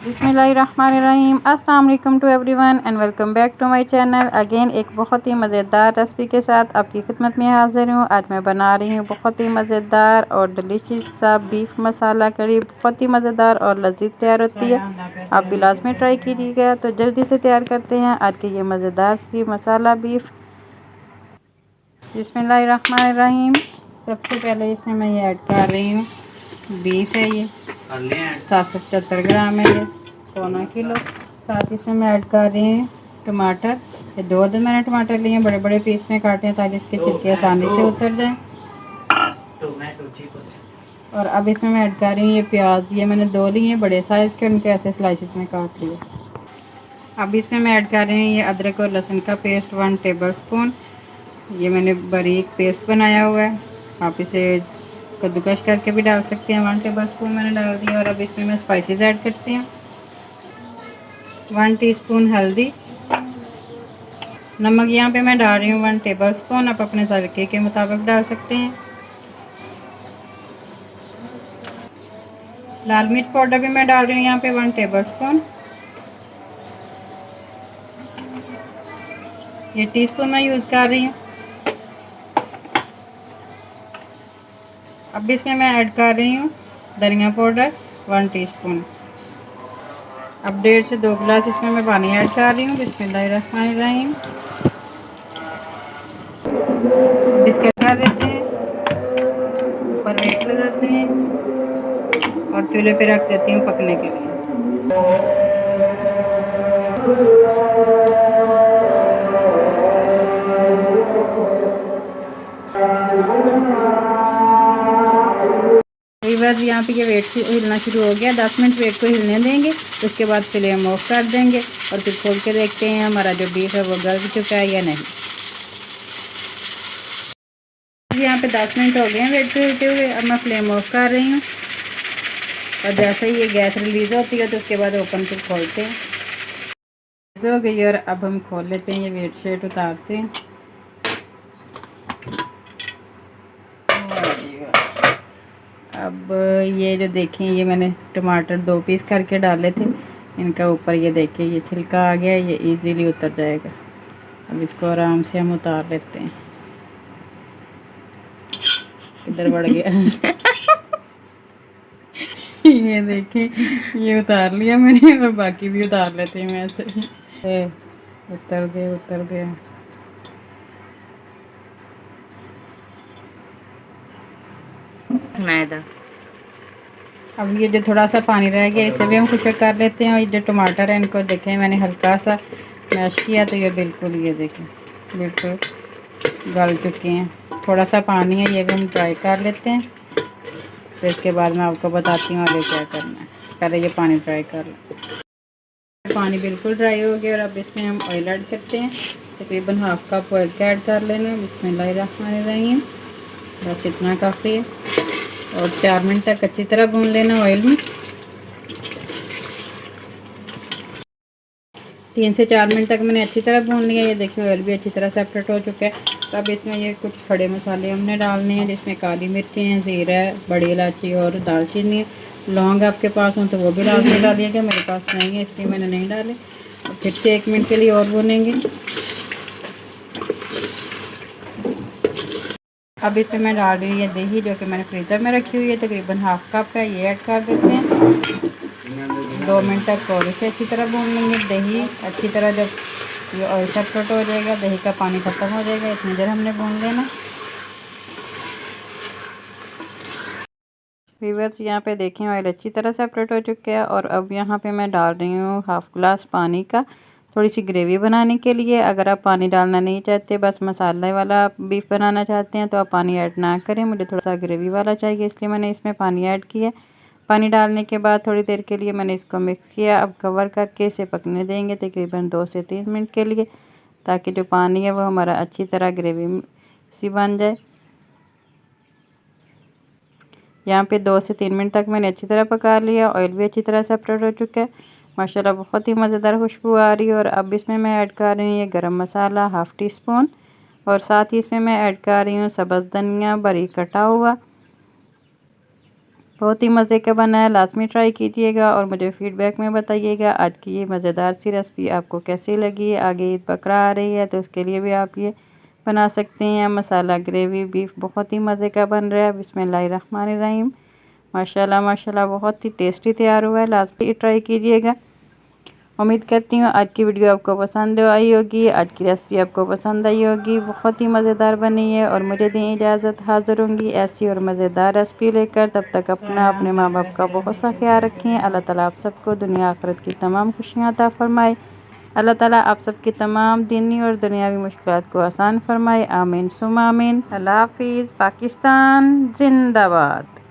बिस्मिल्लाहिर्रहमानिर्रहीम। अस्सलाम वालेकुम to everyone and welcome back to my channel again. एक बहुत ही मज़ेदार रेसिपी के साथ आपकी खिदमत में हाज़िर हूँ। आज मैं बना रही हूँ बहुत ही मज़ेदार और डिलीशियस सा बीफ मसाला करी। बहुत ही मज़ेदार और लजीज तैयार होती है। आप भी लाज़मी ट्राई कीजिएगा। तो जल्दी से तैयार करते हैं आज के ये मज़ेदार सी मसाला बीफ। बिस्मिल्लाहिर्रहमानिर्रहीम। सबसे पहले इसमें मैं ये ऐड कर रही हूँ बीफ है, ये 775 ग्राम है, ये पौना किलो। साथ इसमें मैं ऐड कर रही हूँ टमाटर। ये 2 दिन मैंने टमाटर लिए हैं, बड़े बड़े पीस में काटे हैं ताकि इसके छिलके आसानी से उतर जाएं। और अब इसमें मैं ऐड कर रही हूँ ये प्याज। ये मैंने 2 लिए हैं बड़े साइज़ के, उनके ऐसे स्लाइसेस में काट लिए। अब इसमें मैं ऐड कर रही हूँ ये अदरक और लहसुन का पेस्ट 1 टेबल स्पून। ये मैंने बारीक पेस्ट बनाया हुआ है, आप इसे कद्दूकश करके भी डाल सकते हैं। 1 टेबल स्पून मैंने डाल दिया। और अब इसमें मैं स्पाइसेस ऐड करती हूँ। 1 टीस्पून हल्दी, नमक यहाँ पे मैं डाल रही हूँ 1 टेबल स्पून। आप अपने जायके के मुताबिक डाल सकते हैं। लाल मिर्च पाउडर भी मैं डाल रही हूँ यहाँ पे 1 टेबल स्पून। ये टीस्पून मैं यूज़ कर रही हूँ। अब इसमें मैं ऐड कर रही हूँ धनिया पाउडर 1 टीस्पून। अब 1.5 से 2 गिलास इसमें मैं पानी ऐड कर रही हूँ। बिस्मिल्लाहिर्रहमानिर्रहीम। इसके कर देते हैं, ऊपर वेट लगाते हैं और चूल्हे पे रख देती हूँ पकने के लिए। बस यहाँ पे ये वेट हिलना शुरू हो गया। 10 मिनट वेट को हिलने देंगे, उसके बाद फ्लेम ऑफ कर देंगे और फिर खोल के देखते हैं हमारा जो बीफ है वो गल चुका है या नहीं। यहाँ पे 10 मिनट हो गए हैं वेट को हिलते हुए। अब मैं फ्लेम ऑफ कर रही हूँ और जैसे ही ये गैस रिलीज़ होती है तो उसके बाद ओपन फिर खोलते हैं। हो गई और अब हम खोल लेते हैं, ये वेट शेट उतारते हैं। अब ये जो देखें, ये मैंने टमाटर 2 पीस करके डाले थे, इनका ऊपर ये देखिए ये छिलका आ गया, ये इजीली उतर जाएगा। अब इसको आराम से हम उतार लेते हैं। किधर बढ़ गया ये देखें, ये उतार लिया मैंने और बाकी भी उतार लेते हैं मैं ऐसे। उतर गए उतर गए। अब ये जो थोड़ा सा पानी रह गया इसे भी हम खुशक कर लेते हैं। और ये जो टमाटर है इनको देखें मैंने हल्का सा मैश किया तो ये बिल्कुल, ये देखें बिल्कुल गल चुके हैं। थोड़ा सा पानी है, ये भी हम ट्राई कर लेते हैं, फिर इसके बाद मैं आपको बताती हूँ आगे क्या करना है। पहले ये पानी ट्राई कर लें। पानी बिल्कुल ड्राई हो गया और अब इसमें हम ऑयल ऐड करते हैं। तकरीबन हाफ कप ऑयल का ऐड कर लेना है। बिस्मिल्लाहिर्रहमानिर्रहीम। बस इतना काफ़ी है और 4 मिनट तक अच्छी तरह भून लेना ऑयल में। 3 से 4 मिनट तक मैंने अच्छी तरह भून लिया। ये देखिए ऑयल भी अच्छी तरह सेपरेट हो चुका है। तो अब इसमें ये कुछ खड़े मसाले हमने डालने हैं, जिसमें काली मिर्ची हैं, ज़ीरा है, बड़ी इलायची और दालचीनी है। लौंग आपके पास हो तो वो भी लाजमी डालिएगा, मेरे पास नहीं है इसलिए मैंने नहीं डाले। और फिर से 1 मिनट के लिए और भूनेंगे। अब इसमें मैं डाल रही हूँ ये दही, जो कि मैंने फ्रीज़र में रखी हुई है, तकरीबन हाफ कप है, ये ऐड कर देते हैं। 2 मिनट तक और इसे अच्छी तरह भून लेंगे। दही अच्छी तरह जब ये ऑयल सेपरेट हो जाएगा, दही का पानी ख़त्म हो जाएगा, इतनी देर हमने भून लेना। व्यूअर्स यहाँ पे देखें ऑयल अच्छी तरह सेपरेट हो चुका है और अब यहाँ पे मैं डाल रही हूँ हाफ़ ग्लास पानी का, थोड़ी सी ग्रेवी बनाने के लिए। अगर आप पानी डालना नहीं चाहते, बस मसाले वाला बीफ बनाना चाहते हैं तो आप पानी ऐड ना करें। मुझे थोड़ा सा ग्रेवी वाला चाहिए इसलिए मैंने इसमें पानी ऐड किया। पानी डालने के बाद थोड़ी देर के लिए मैंने इसको मिक्स किया। अब कवर करके इसे पकने देंगे तकरीबन 2 से 3 मिनट के लिए, ताकि जो पानी है वो हमारा अच्छी तरह ग्रेवी सी बन जाए। यहाँ पे 2 से 3 मिनट तक मैंने अच्छी तरह पका लिया। ऑयल भी अच्छी तरह सेपरेट हो चुका है माशाल्लाह, बहुत ही मज़ेदार खुशबू आ रही है। और अब इसमें मैं ऐड कर रही हूँ ये गरम मसाला 1/2 टी स्पून और साथ ही इसमें मैं ऐड कर रही हूँ सब्ज़ धनिया बारीक कटा हुआ। बहुत ही मज़े का बना है, लाज़मी ट्राई कीजिएगा और मुझे फ़ीडबैक में बताइएगा आज की ये मज़ेदार सी रेसिपी आपको कैसी लगी। आगे ईद बकरा आ रही है तो उसके लिए भी आप ये बना सकते हैं। मसाला ग्रेवी बीफ बहुत ही मज़े का बन रहा है। बिस्मिल्लाहिर्रहमानिर्रहीम। माशाल्लाह माशाल्लाह बहुत ही टेस्टी तैयार हुआ है, लाज़मी ट्राई कीजिएगा। उम्मीद करती हूँ आज की वीडियो आपको पसंद आई होगी, आज की रेसिपी आपको पसंद आई होगी। बहुत ही मज़ेदार बनी है और मुझे दें इजाज़त, हाज़िर होंगी ऐसी और मज़ेदार रेसिपी लेकर। तब तक अपना अपने माँ बाप का बहुत सा ख्याल रखें। अल्लाह ताला आप सबको दुनिया आखिरत की तमाम खुशियाँ अता फ़रमाए। अल्लाह ताला आप सबकी तमाम दीनी और दुनियावी मुश्किलात को आसान फ़रमाए। आमीन सुम्मा आमीन। अल्लाह हाफ़िज़। पाकिस्तान ज़िंदाबाद।